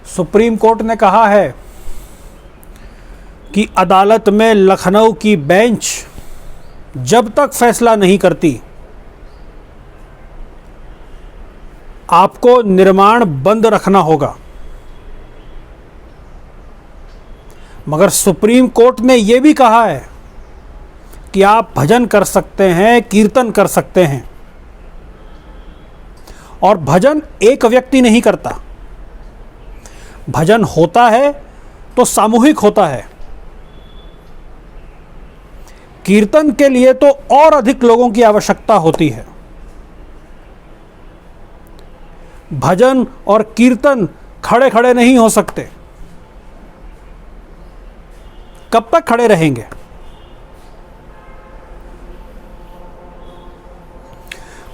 Supreme court ने कहा है कि अदालत में लखनऊ की बेंच जब तक फैसला नहीं करती आपको निर्माण बंद रखना होगा। मगर सुप्रीम कोर्ट ने यह भी कहा है कि आप भजन कर सकते हैं, कीर्तन कर सकते हैं। और भजन एक व्यक्ति नहीं करता, भजन होता है तो सामूहिक होता है। कीर्तन के लिए तो और अधिक लोगों की आवश्यकता होती है। भजन और कीर्तन खड़े खड़े नहीं हो सकते। कब तक खड़े रहेंगे?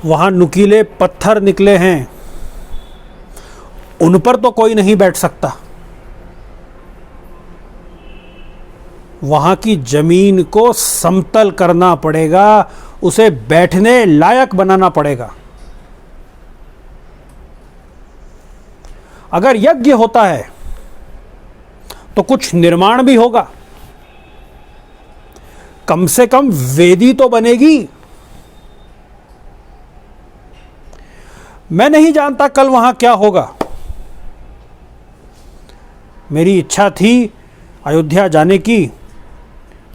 वहां नुकीले पत्थर निकले हैं, उन पर तो कोई नहीं बैठ सकता। वहां की जमीन को समतल करना पड़ेगा, उसे बैठने लायक बनाना पड़ेगा। अगर यज्ञ होता है तो कुछ निर्माण भी होगा, कम से कम वेदी तो बनेगी। मैं नहीं जानता कल वहां क्या होगा। मेरी इच्छा थी अयोध्या जाने की,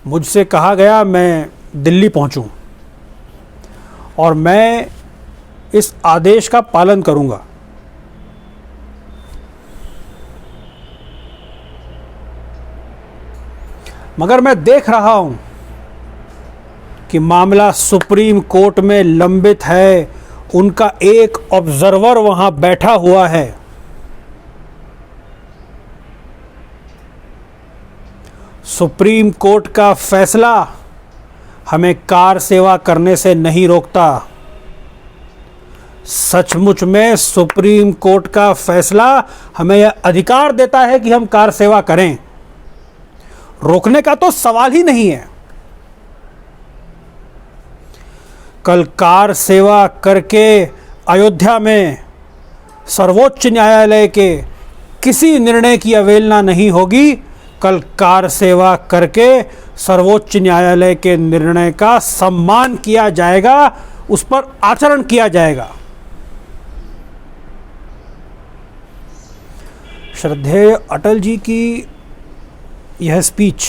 मुझसे कहा गया मैं दिल्ली पहुंचूं और मैं इस आदेश का पालन करूंगा। मगर मैं देख रहा हूं कि मामला सुप्रीम कोर्ट में लंबित है, उनका एक ऑब्जर्वर वहां बैठा हुआ है। सुप्रीम कोर्ट का फैसला हमें कार सेवा करने से नहीं रोकता। सचमुच में सुप्रीम कोर्ट का फैसला हमें यह अधिकार देता है कि हम कार सेवा करें। रोकने का तो सवाल ही नहीं है। कल कार सेवा करके अयोध्या में सर्वोच्च न्यायालय के किसी निर्णय की अवहेलना नहीं होगी। कल कार सेवा करके सर्वोच्च न्यायालय के निर्णय का सम्मान किया जाएगा, उस पर आचरण किया जाएगा। श्रद्धेय अटल जी की यह स्पीच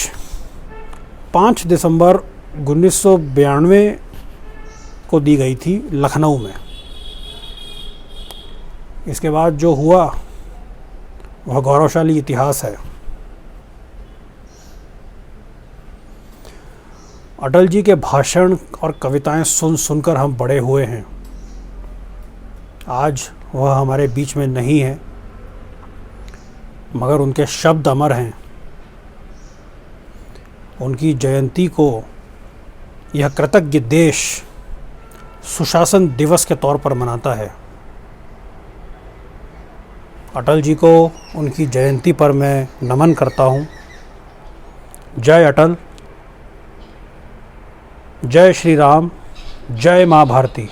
5 दिसंबर 1992 को दी गई थी लखनऊ में। इसके बाद जो हुआ वह गौरवशाली इतिहास है। अटल जी के भाषण और कविताएं सुन सुनकर हम बड़े हुए हैं। आज वह हमारे बीच में नहीं है, मगर उनके शब्द अमर हैं। उनकी जयंती को यह कृतज्ञ देश सुशासन दिवस के तौर पर मनाता है। अटल जी को उनकी जयंती पर मैं नमन करता हूँ। जय अटल, जय श्री राम, जय माँ भारती।